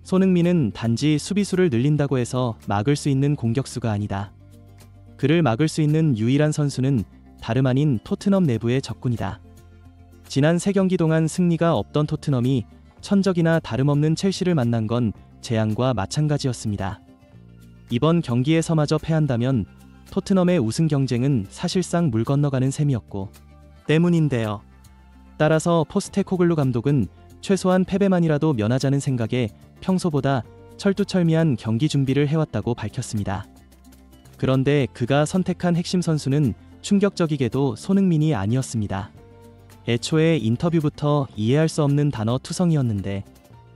손흥민은 단지 수비수를 늘린다고 해서 막을 수 있는 공격수가 아니다. 그를 막을 수 있는 유일한 선수는 다름 아닌 토트넘 내부의 적군이다. 지난 3경기 동안 승리가 없던 토트넘이 천적이나 다름없는 첼시를 만난 건 재앙과 마찬가지였습니다. 이번 경기에서마저 패한다면 토트넘의 우승 경쟁은 사실상 물 건너가는 셈이었고 때문인데요. 따라서 포스테코글루 감독은 최소한 패배만이라도 면하자는 생각에 평소보다 철두철미한 경기 준비를 해왔다고 밝혔습니다. 그런데 그가 선택한 핵심 선수는 충격적이게도 손흥민이 아니었습니다. 애초에 인터뷰부터 이해할 수 없는 단어 투성이었는데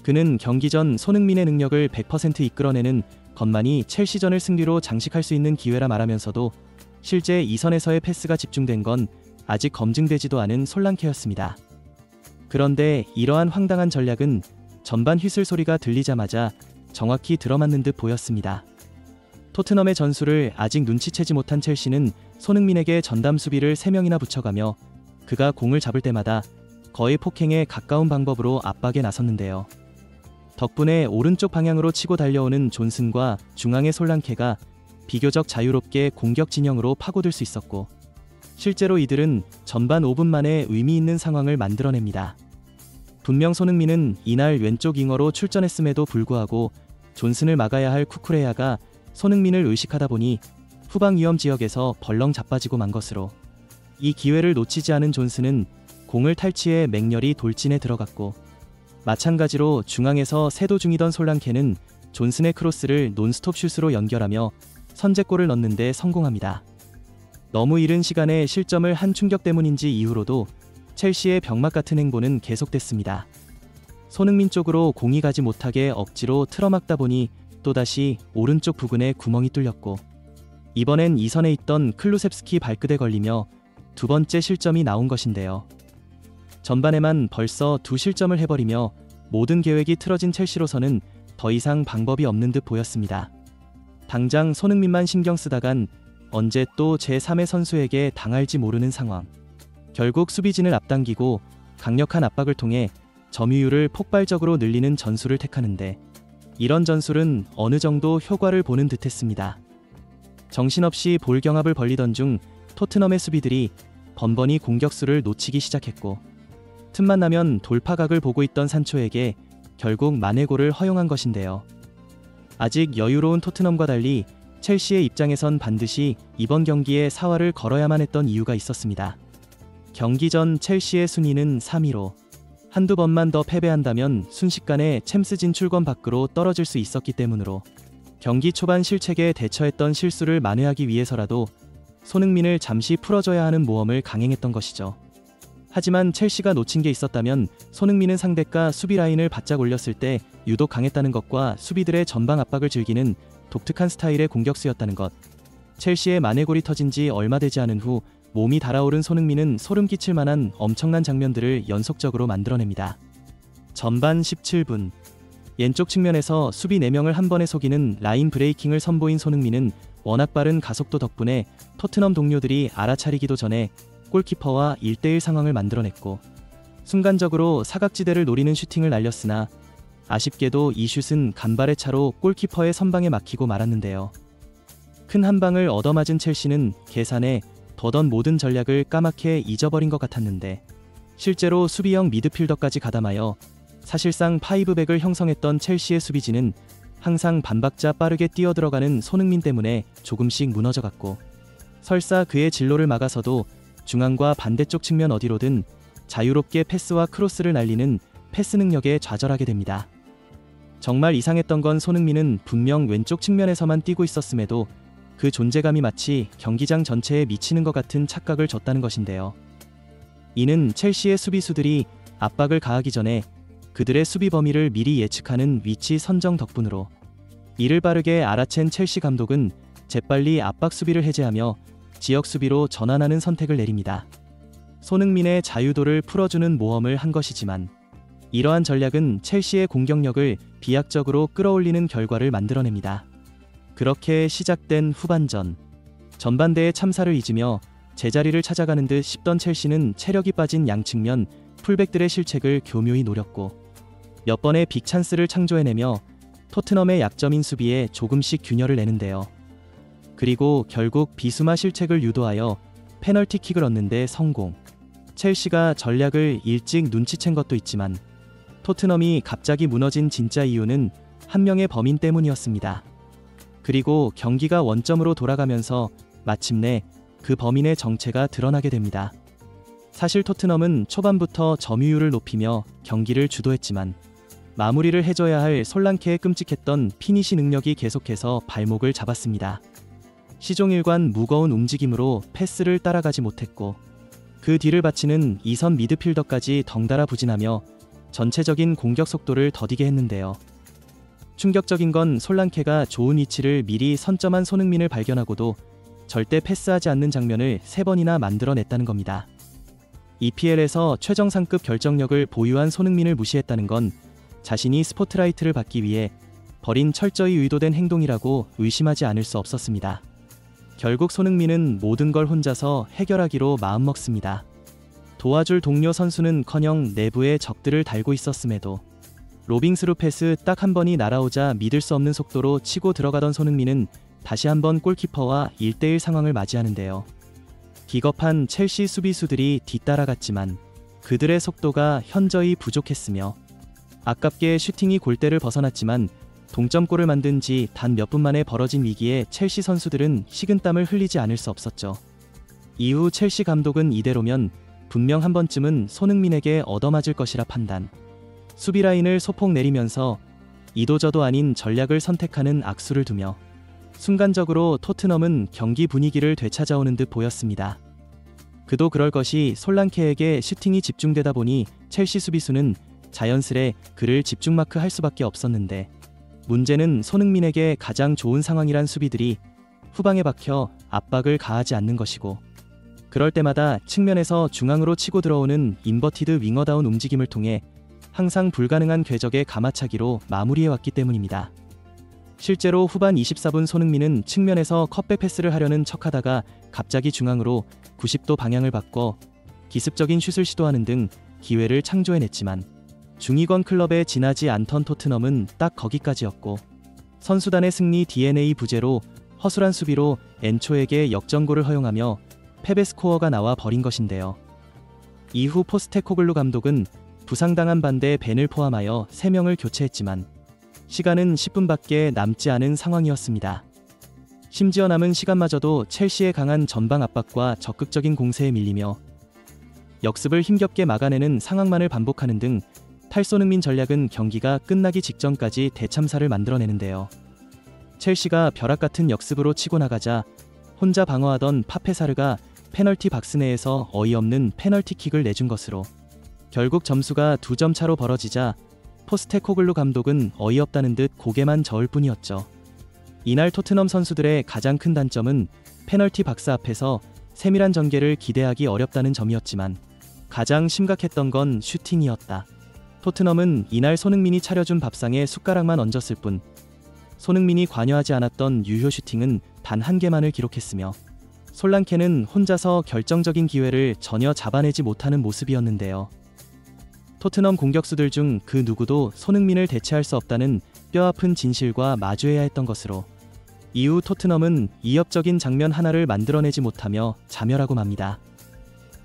그는 경기 전 손흥민의 능력을 100% 이끌어내는 것만이 첼시전을 승리로 장식할 수 있는 기회라 말하면서도 실제 이선에서의 패스가 집중된 건 아직 검증되지도 않은 솔랑케였습니다. 그런데 이러한 황당한 전략은 전반 휘슬 소리가 들리자마자 정확히 들어맞는 듯 보였습니다. 토트넘의 전술을 아직 눈치채지 못한 첼시는 손흥민에게 전담 수비를 3명이나 붙여가며 그가 공을 잡을 때마다 거의 폭행에 가까운 방법으로 압박에 나섰는데요. 덕분에 오른쪽 방향으로 치고 달려오는 존슨과 중앙의 솔랑케가 비교적 자유롭게 공격 진영으로 파고들 수 있었고 실제로 이들은 전반 5분 만에 의미 있는 상황을 만들어냅니다. 분명 손흥민은 이날 왼쪽 윙어로 출전했음에도 불구하고 존슨을 막아야 할 쿠쿠레야가 손흥민을 의식하다 보니 후방 위험 지역에서 벌렁 자빠지고 만 것으로 이 기회를 놓치지 않은 존슨은 공을 탈취해 맹렬히 돌진에 들어갔고 마찬가지로 중앙에서 세도 중이던 솔랑케는 존슨의 크로스를 논스톱 슛으로 연결하며 선제골을 넣는 데 성공합니다. 너무 이른 시간에 실점을 한 충격 때문인지 이후로도 첼시의 병맛 같은 행보는 계속됐습니다. 손흥민 쪽으로 공이 가지 못하게 억지로 틀어막다 보니 또다시 오른쪽 부근에 구멍이 뚫렸고 이번엔 이선에 있던 클루셉스키 발끝에 걸리며 두 번째 실점이 나온 것인데요. 전반에만 벌써 2실점을 해버리며 모든 계획이 틀어진 첼시로서는 더 이상 방법이 없는 듯 보였습니다. 당장 손흥민만 신경 쓰다간 언제 또 제3의 선수에게 당할지 모르는 상황. 결국 수비진을 앞당기고 강력한 압박을 통해 점유율을 폭발적으로 늘리는 전술을 택하는데 이런 전술은 어느 정도 효과를 보는 듯했습니다. 정신없이 볼 경합을 벌리던 중 토트넘의 수비들이 번번이 공격수를 놓치기 시작했고 틈만 나면 돌파각을 보고 있던 산초에게 결국 만회골을 허용한 것인데요. 아직 여유로운 토트넘과 달리 첼시의 입장에선 반드시 이번 경기에 사활을 걸어야만 했던 이유가 있었습니다. 경기 전 첼시의 순위는 3위로 한두 번만 더 패배한다면 순식간에 챔스 진출권 밖으로 떨어질 수 있었기 때문으로 경기 초반 실책에 대처했던 실수를 만회하기 위해서라도 손흥민을 잠시 풀어줘야 하는 모험을 강행했던 것이죠. 하지만 첼시가 놓친 게 있었다면 손흥민은 상대가 수비 라인을 바짝 올렸을 때 유독 강했다는 것과 수비들의 전방 압박을 즐기는 독특한 스타일의 공격수였다는 것. 첼시의 만회골이 터진 지 얼마 되지 않은 후 몸이 달아오른 손흥민은 소름 끼칠 만한 엄청난 장면들을 연속적으로 만들어냅니다. 전반 17분 왼쪽 측면에서 수비 4명을 한 번에 속이는 라인 브레이킹을 선보인 손흥민은 워낙 빠른 가속도 덕분에 토트넘 동료들이 알아차리기도 전에 골키퍼와 1대1 상황을 만들어냈고 순간적으로 사각지대를 노리는 슈팅을 날렸으나 아쉽게도 이 슛은 간발의 차로 골키퍼의 선방에 막히고 말았는데요. 큰 한 방을 얻어맞은 첼시는 계산에 더던 모든 전략을 까맣게 잊어버린 것 같았는데 실제로 수비형 미드필더까지 가담하여 사실상 파이브백을 형성했던 첼시의 수비진은 항상 반박자 빠르게 뛰어들어가는 손흥민 때문에 조금씩 무너져갔고 설사 그의 진로를 막아서도 중앙과 반대쪽 측면 어디로든 자유롭게 패스와 크로스를 날리는 패스 능력에 좌절하게 됩니다. 정말 이상했던 건 손흥민은 분명 왼쪽 측면에서만 뛰고 있었음에도 그 존재감이 마치 경기장 전체에 미치는 것 같은 착각을 줬다는 것인데요. 이는 첼시의 수비수들이 압박을 가하기 전에 그들의 수비 범위를 미리 예측하는 위치 선정 덕분으로 이를 빠르게 알아챈 첼시 감독은 재빨리 압박 수비를 해제하며 지역 수비로 전환하는 선택을 내립니다. 손흥민의 자유도를 풀어주는 모험을 한 것이지만 이러한 전략은 첼시의 공격력을 비약적으로 끌어올리는 결과를 만들어냅니다. 그렇게 시작된 후반전, 전반대의 참사를 잊으며 제자리를 찾아가는 듯 싶던 첼시는 체력이 빠진 양측면 풀백들의 실책을 교묘히 노렸고 몇 번의 빅찬스를 창조해내며 토트넘의 약점인 수비에 조금씩 균열을 내는데요. 그리고 결국 비수마 실책을 유도하여 페널티킥을 얻는데 성공. 첼시가 전략을 일찍 눈치챈 것도 있지만 토트넘이 갑자기 무너진 진짜 이유는 한 명의 범인 때문이었습니다. 그리고 경기가 원점으로 돌아가면서 마침내 그 범인의 정체가 드러나게 됩니다. 사실 토트넘은 초반부터 점유율을 높이며 경기를 주도했지만 마무리를 해줘야 할 솔랑케의 끔찍했던 피니시 능력이 계속해서 발목을 잡았습니다. 시종일관 무거운 움직임으로 패스를 따라가지 못했고 그 뒤를 바치는 2선 미드필더까지 덩달아 부진하며 전체적인 공격 속도를 더디게 했는데요. 충격적인 건 솔랑케가 좋은 위치를 미리 선점한 손흥민을 발견하고도 절대 패스하지 않는 장면을 3번이나 만들어냈다는 겁니다. EPL에서 최정상급 결정력을 보유한 손흥민을 무시했다는 건 자신이 스포트라이트를 받기 위해 벌인 철저히 의도된 행동이라고 의심하지 않을 수 없었습니다. 결국 손흥민은 모든 걸 혼자서 해결하기로 마음먹습니다. 도와줄 동료 선수는커녕 내부에 적들을 달고 있었음에도 로빙스루 패스 딱 한 번이 날아오자 믿을 수 없는 속도로 치고 들어가던 손흥민은 다시 한번 골키퍼와 1대1 상황을 맞이하는데요. 기겁한 첼시 수비수들이 뒤따라갔지만 그들의 속도가 현저히 부족했으며 아깝게 슈팅이 골대를 벗어났지만 동점골을 만든 지 단 몇 분 만에 벌어진 위기에 첼시 선수들은 식은땀을 흘리지 않을 수 없었죠. 이후 첼시 감독은 이대로면 분명 한 번쯤은 손흥민에게 얻어맞을 것이라 판단. 수비 라인을 소폭 내리면서 이도저도 아닌 전략을 선택하는 악수를 두며 순간적으로 토트넘은 경기 분위기를 되찾아오는 듯 보였습니다. 그도 그럴 것이 솔랑케에게 슈팅이 집중되다 보니 첼시 수비수는 자연스레 그를 집중마크 할 수밖에 없었는데 문제는 손흥민에게 가장 좋은 상황이란 수비들이 후방에 박혀 압박을 가하지 않는 것이고 그럴 때마다 측면에서 중앙으로 치고 들어오는 인버티드 윙어다운 움직임을 통해 항상 불가능한 궤적의 가마차기로 마무리해왔기 때문입니다. 실제로 후반 24분 손흥민은 측면에서 컷백 패스를 하려는 척하다가 갑자기 중앙으로 90도 방향을 바꿔 기습적인 슛을 시도하는 등 기회를 창조해냈지만 중위권 클럽에 지나지 않던 토트넘은 딱 거기까지였고 선수단의 승리 DNA 부재로 허술한 수비로 엔초에게 역전골을 허용하며 패배 스코어가 나와 버린 것인데요. 이후 포스테코글루 감독은 부상당한 반대 벤을 포함하여 3명을 교체했지만 시간은 10분밖에 남지 않은 상황이었습니다. 심지어 남은 시간마저도 첼시의 강한 전방 압박과 적극적인 공세에 밀리며 역습을 힘겹게 막아내는 상황만을 반복하는 등 탈손흥민 전략은 경기가 끝나기 직전까지 대참사를 만들어내는데요. 첼시가 벼락같은 역습으로 치고 나가자 혼자 방어하던 파페사르가 페널티 박스 내에서 어이없는 페널티킥을 내준 것으로 결국 점수가 2점 차로 벌어지자 포스테코글루 감독은 어이없다는 듯 고개만 저을 뿐이었죠. 이날 토트넘 선수들의 가장 큰 단점은 페널티 박스 앞에서 세밀한 전개를 기대하기 어렵다는 점이었지만 가장 심각했던 건 슈팅이었다. 토트넘은 이날 손흥민이 차려준 밥상에 숟가락만 얹었을 뿐 손흥민이 관여하지 않았던 유효 슈팅은 단 1개만을 기록했으며 솔랑케는 혼자서 결정적인 기회를 전혀 잡아내지 못하는 모습이었는데요. 토트넘 공격수들 중 그 누구도 손흥민을 대체할 수 없다는 뼈아픈 진실과 마주해야 했던 것으로 이후 토트넘은 이협적인 장면 하나를 만들어내지 못하며 자멸하고 맙니다.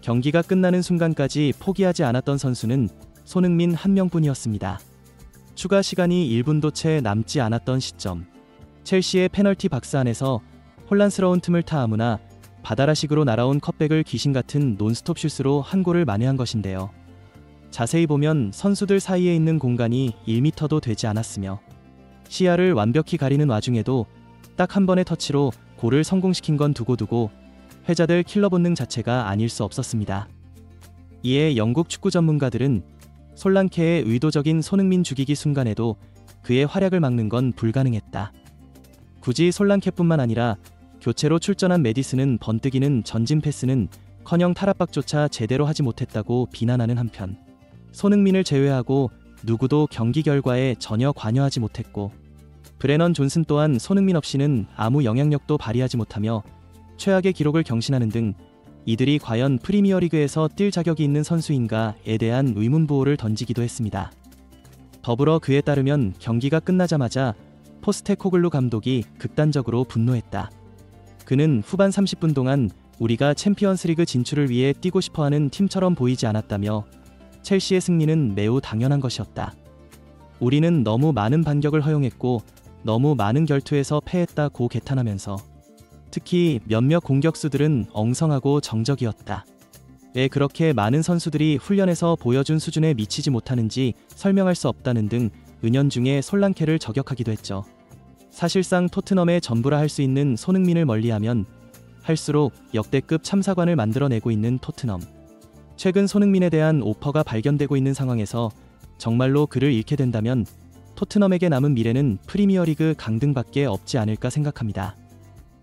경기가 끝나는 순간까지 포기하지 않았던 선수는 손흥민 한 명뿐이었습니다. 추가 시간이 1분도 채 남지 않았던 시점 첼시의 페널티 박스 안에서 혼란스러운 틈을 타 아무나 바다라식으로 날아온 컵백을 귀신같은 논스톱 슛으로 한 골을 만회한 것인데요. 자세히 보면 선수들 사이에 있는 공간이 1m도 되지 않았으며 시야를 완벽히 가리는 와중에도 딱 한 번의 터치로 골을 성공시킨 건 두고두고 회자될 킬러 본능 자체가 아닐 수 없었습니다. 이에 영국 축구 전문가들은 솔랑케의 의도적인 손흥민 죽이기 순간에도 그의 활약을 막는 건 불가능했다. 굳이 솔랑케뿐만 아니라 교체로 출전한 메디슨은 번뜩이는 전진 패스는 커녕 탈압박조차 제대로 하지 못했다고 비난하는 한편 손흥민을 제외하고 누구도 경기 결과에 전혀 관여하지 못했고 브레넌 존슨 또한 손흥민 없이는 아무 영향력도 발휘하지 못하며 최악의 기록을 경신하는 등 이들이 과연 프리미어리그에서 뛸 자격이 있는 선수인가에 대한 의문부호를 던지기도 했습니다. 더불어 그에 따르면 경기가 끝나자마자 포스테코글루 감독이 극단적으로 분노했다. 그는 후반 30분 동안 우리가 챔피언스리그 진출을 위해 뛰고 싶어하는 팀처럼 보이지 않았다며 첼시의 승리는 매우 당연한 것이었다. 우리는 너무 많은 반격을 허용했고 너무 많은 결투에서 패했다고 개탄하면서 특히 몇몇 공격수들은 엉성하고 정적이었다. 왜 그렇게 많은 선수들이 훈련에서 보여준 수준에 미치지 못하는지 설명할 수 없다는 등 은연중에 솔랑케를 저격하기도 했죠. 사실상 토트넘의 전부라 할 수 있는 손흥민을 멀리하면 할수록 역대급 참사관을 만들어내고 있는 토트넘. 최근 손흥민에 대한 오퍼가 발견되고 있는 상황에서 정말로 그를 잃게 된다면 토트넘에게 남은 미래는 프리미어리그 강등밖에 없지 않을까 생각합니다.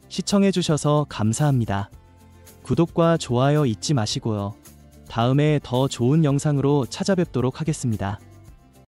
시청해주셔서 감사합니다. 구독과 좋아요 잊지 마시고요. 다음에 더 좋은 영상으로 찾아뵙도록 하겠습니다.